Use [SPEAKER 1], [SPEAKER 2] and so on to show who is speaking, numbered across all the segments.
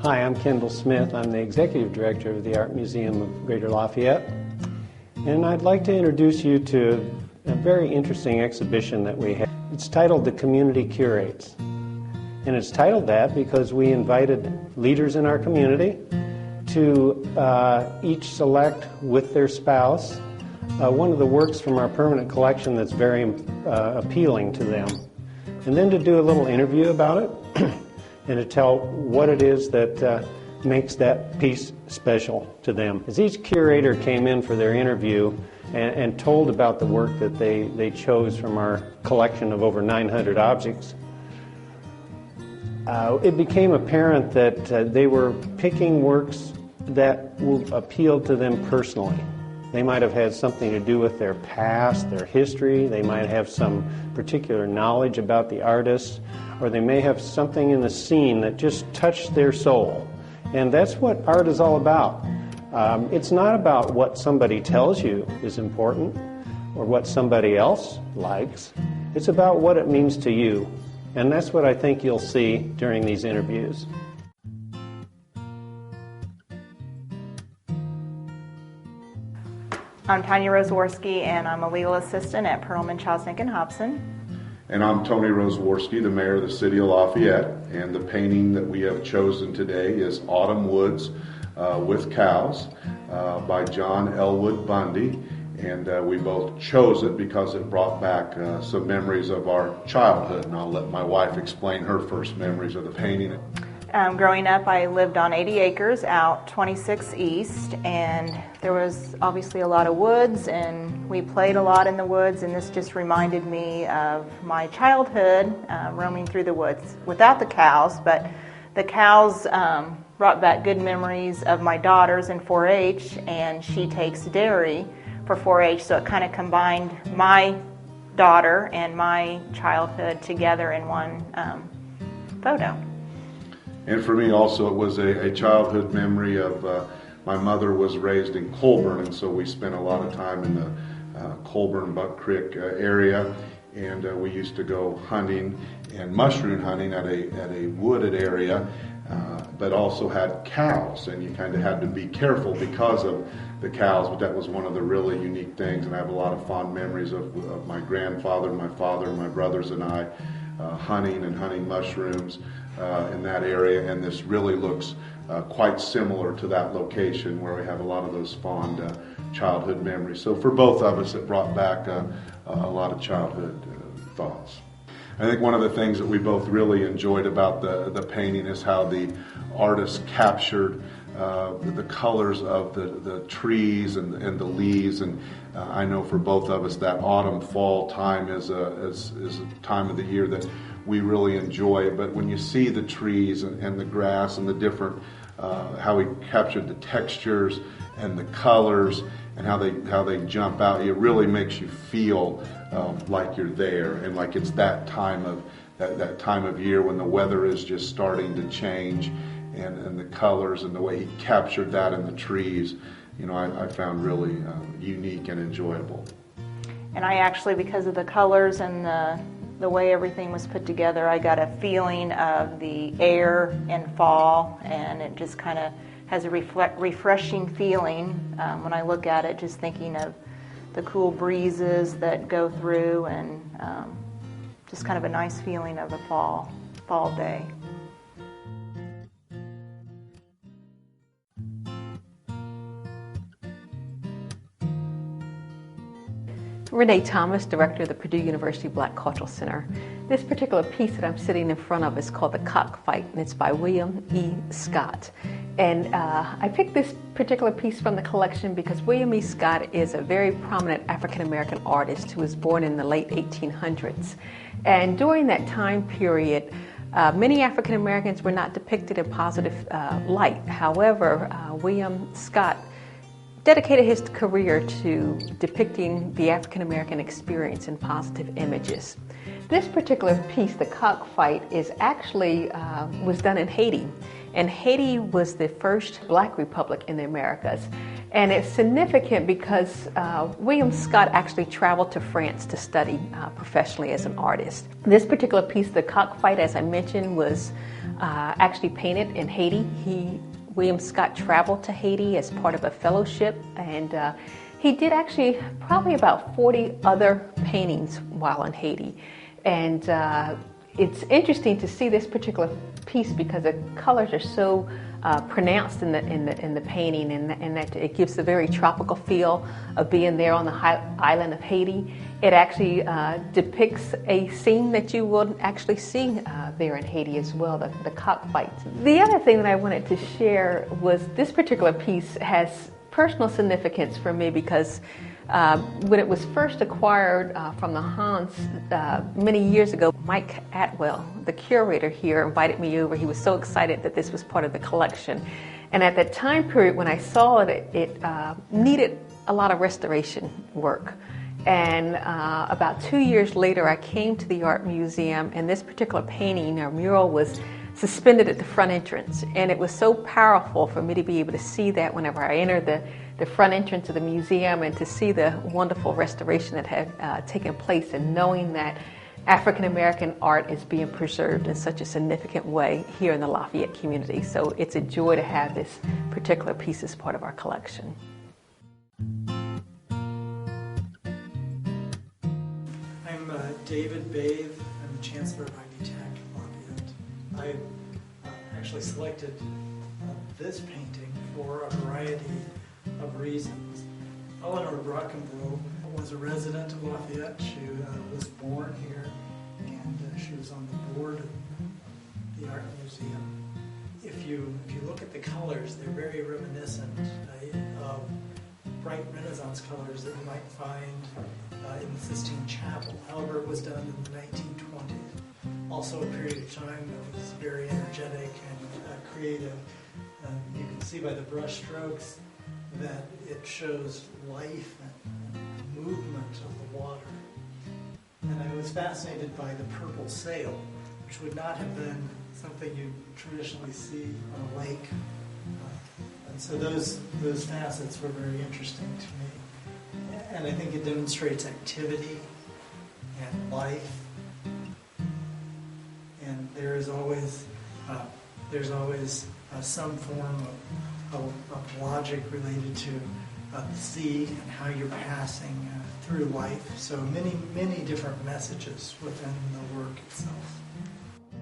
[SPEAKER 1] Hi, I'm Kendall Smith. I'm the Executive Director of the Art Museum of Greater Lafayette. And I'd like to introduce you to a very interesting exhibition that we have. It's titled The Community Curates. And it's titled that because we invited leaders in our community to each select with their spouse one of the works from our permanent collection that's very appealing to them. And then to do a little interview about it and to tell what it is that makes that piece special to them. As each curator came in for their interview and told about the work that they chose from our collection of over 900 objects, it became apparent that they were picking works that will appeal to them personally. They might have had something to do with their past, their history. They might have some particular knowledge about the artist, or they may have something in the scene that just touched their soul. And that's what art is all about. It's not about what somebody tells you is important or what somebody else likes. It's about what it means to you. And that's what I think you'll see during these interviews.
[SPEAKER 2] I'm Tanya Roseworski, and I'm a legal assistant at Perlman, Chosnick & Hobson.
[SPEAKER 3] And I'm Tony Roseworski, the mayor of the city of Lafayette, and the painting that we have chosen today is Autumn Woods with Cows by John Elwood Bundy. And we both chose it because it brought back some memories of our childhood, and I'll let my wife explain her first memories of the painting.
[SPEAKER 2] Growing up, I lived on 80 acres out 26 East, and there was obviously a lot of woods, and we played a lot in the woods, and this just reminded me of my childhood roaming through the woods without the cows, but the cows brought back good memories of my daughters in 4-H, and she takes dairy for 4-H, so it kind of combined my daughter and my childhood together in one photo.
[SPEAKER 3] And for me also, it was a childhood memory of my mother was raised in Colburn, and so we spent a lot of time in the Colburn Buck Creek area, and we used to go hunting and mushroom hunting at a wooded area, but also had cows, and you kind of had to be careful because of the cows, but that was one of the really unique things, and I have a lot of fond memories of my grandfather, my father, my brothers and I hunting mushrooms in that area, and this really looks quite similar to that location where we have a lot of those fond childhood memories. So for both of us, it brought back a lot of childhood thoughts. I think one of the things that we both really enjoyed about the painting is how the artist captured the colors of the trees and the leaves, and I know for both of us that autumn-fall time is a time of the year that we really enjoy. But when you see the trees and the grass and the different, how he captured the textures and the colors and how they jump out, it really makes you feel like you're there, and like it's that time of year when the weather is just starting to change, and the colors and the way he captured that in the trees, I found really unique and enjoyable.
[SPEAKER 2] And I actually, because of the colors and the way everything was put together, I got a feeling of the air in fall, and it just kind of has a refreshing feeling when I look at it, just thinking of the cool breezes that go through, and just kind of a nice feeling of a fall day.
[SPEAKER 4] Renee Thomas, Director of the Purdue University Black Cultural Center. This particular piece that I'm sitting in front of is called The Cockfight, and it's by William E. Scott. And I picked this particular piece from the collection because William E. Scott is a very prominent African-American artist who was born in the late 1800s. And during that time period, many African-Americans were not depicted in positive light. However, William Scott dedicated his career to depicting the African-American experience in positive images. This particular piece, The Cockfight, is actually was done in Haiti. And Haiti was the first Black republic in the Americas. And it's significant because William Scott actually traveled to France to study professionally as an artist. This particular piece, The Cockfight, as I mentioned, was actually painted in Haiti. William Scott traveled to Haiti as part of a fellowship, and he did actually probably about 40 other paintings while in Haiti. And it's interesting to see this particular piece because the colors are so pronounced in the painting, and that it gives a very tropical feel of being there on the island of Haiti. It actually depicts a scene that you will actually see there in Haiti as well, the cockfights. The other thing that I wanted to share was this particular piece has personal significance for me because when it was first acquired from the Hans many years ago, Mike Atwell, the curator here, invited me over. He was so excited that this was part of the collection. And at that time period when I saw it, it needed a lot of restoration work. And about 2 years later, I came to the art museum, and this particular painting, or mural, was suspended at the front entrance. And it was so powerful for me to be able to see that whenever I entered the front entrance of the museum, and to see the wonderful restoration that had taken place, and knowing that African American art is being preserved in such a significant way here in the Lafayette community. So it's a joy to have this particular piece as part of our collection.
[SPEAKER 5] I'm David Bathe. I'm the Chancellor of Ivy Tech Lafayette. I actually selected this painting for a variety of reasons. Eleanor Brockenbrough was a resident of Lafayette. She was born here, and she was on the board of the Art Museum. If you look at the colors, they're very reminiscent of bright Renaissance colors that you might find in the Sistine Chapel. However, it was done in the 1920s. Also a period of time that was very energetic and creative. You can see by the brush strokes that it shows life and movement of the water. And I was fascinated by the purple sail, which would not have been something you traditionally see on a lake. And so those facets were very interesting to me. And I think it demonstrates activity and life. And there's always some form of logic related to the sea and how you're passing through life. So many different messages within the work itself.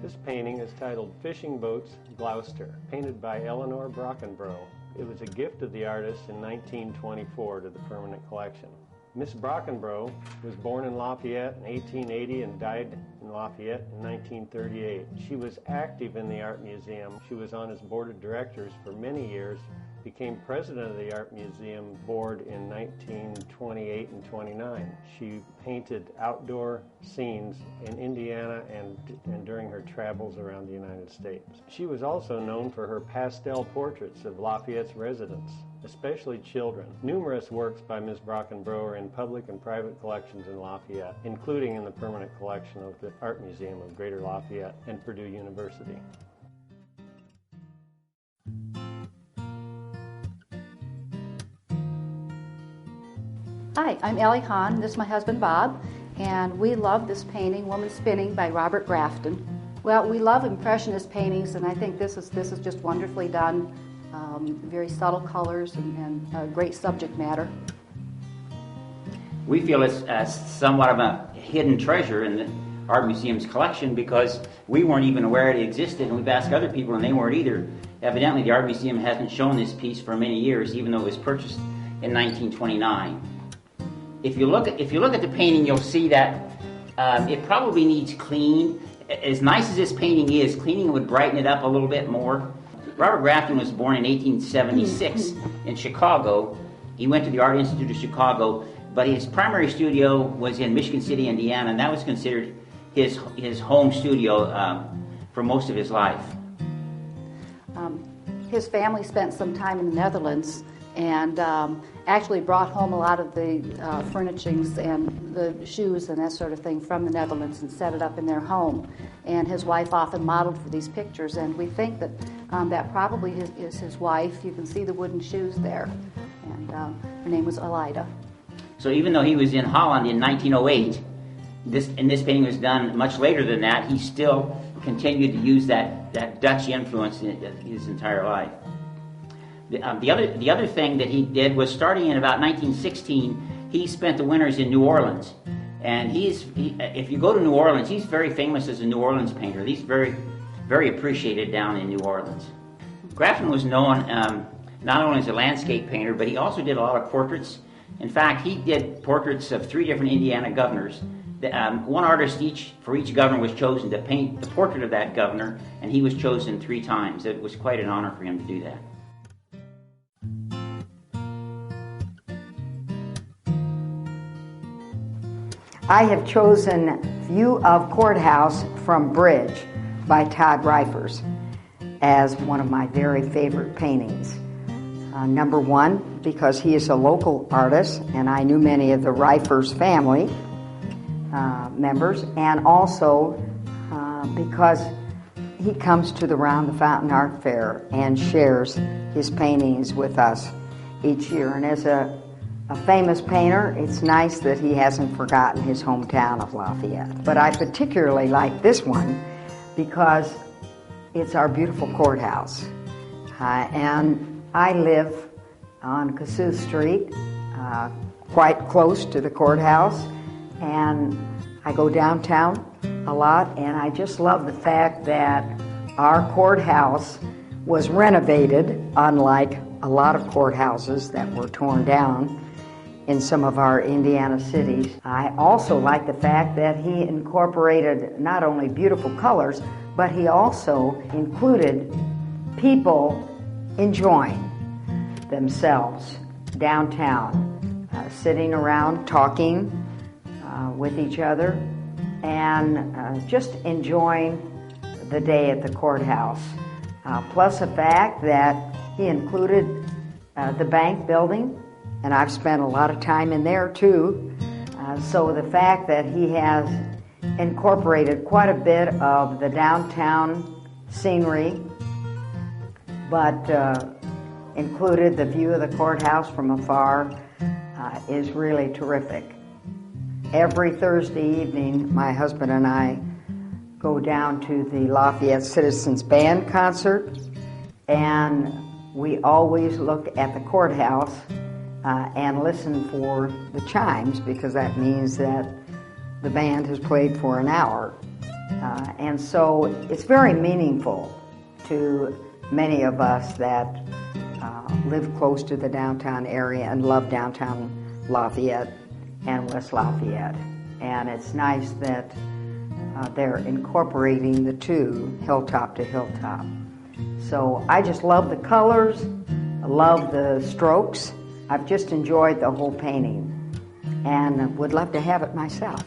[SPEAKER 1] This painting is titled Fishing Boats, Gloucester, painted by Eleanor Brockenbrough. It was a gift of the artist in 1924 to the permanent collection. Miss Brockenbrough was born in Lafayette in 1880 and died in Lafayette in 1938. She was active in the Art Museum. She was on its board of directors for many years, became president of the Art Museum board in 1928 and 29. She painted outdoor scenes in Indiana and during her travels around the United States. She was also known for her pastel portraits of Lafayette's residents, especially children. Numerous works by Ms. Brockenbrough are in public and private collections in Lafayette, including in the permanent collection of the Art Museum of Greater Lafayette and Purdue University.
[SPEAKER 6] Hi, I'm Ellie Hahn. This is my husband Bob, and we love this painting, Woman Spinning by Robert Grafton. Well, we love Impressionist paintings, and I think this is just wonderfully done. Very subtle colors and great subject matter.
[SPEAKER 7] We feel it's somewhat of a hidden treasure in the Art Museum's collection because we weren't even aware it existed, and we've asked other people and they weren't either. Evidently, the Art Museum hasn't shown this piece for many years, even though it was purchased in 1929. If you look at the painting, you'll see that it probably needs cleaned. As nice as this painting is, cleaning would brighten it up a little bit more. Robert Grafton was born in 1876 in Chicago. He went to the Art Institute of Chicago, but his primary studio was in Michigan City, Indiana, and that was considered his home studio for most of his life.
[SPEAKER 6] His family spent some time in the Netherlands and actually brought home a lot of the furnishings and the shoes and that sort of thing from the Netherlands and set it up in their home. And his wife often modeled for these pictures, and we think that that probably is his wife. You can see the wooden shoes there, and her name was Elida.
[SPEAKER 7] So even though he was in Holland in 1908, this painting was done much later than that, he still continued to use that Dutch influence in his entire life. The other thing that he did was, starting in about 1916, he spent the winters in New Orleans. And if you go to New Orleans, he's very famous as a New Orleans painter. He's very, very appreciated down in New Orleans. Grafton was known not only as a landscape painter, but he also did a lot of portraits. In fact, he did portraits of 3 different Indiana governors. One artist for each governor was chosen to paint the portrait of that governor, and he was chosen 3 times. It was quite an honor for him to do that.
[SPEAKER 8] I have chosen View of Courthouse from Bridge by Todd Reifers as one of my very favorite paintings. Number one, because he is a local artist, and I knew many of the Reifers family members, and also because he comes to the Round the Fountain Art Fair and shares his paintings with us each year. And as a famous painter, it's nice that he hasn't forgotten his hometown of Lafayette. But I particularly like this one because it's our beautiful courthouse. And I live on Kossuth Street, quite close to the courthouse, and I go downtown a lot, and I just love the fact that our courthouse was renovated, unlike a lot of courthouses that were torn down in some of our Indiana cities. I also like the fact that he incorporated not only beautiful colors, but he also included people enjoying themselves downtown, sitting around talking with each other and just enjoying the day at the courthouse. Plus the fact that he included the bank building, and I've spent a lot of time in there too. So the fact that he has incorporated quite a bit of the downtown scenery, but included the view of the courthouse from afar is really terrific. Every Thursday evening, my husband and I go down to the Lafayette Citizens Band concert, and we always look at the courthouse and listen for the chimes, because that means that the band has played for an hour. And so it's very meaningful to many of us that live close to the downtown area and love downtown Lafayette and West Lafayette. And it's nice that they're incorporating the two, hilltop to hilltop. So I just love the colors, I love the strokes. I've just enjoyed the whole painting and would love to have it myself.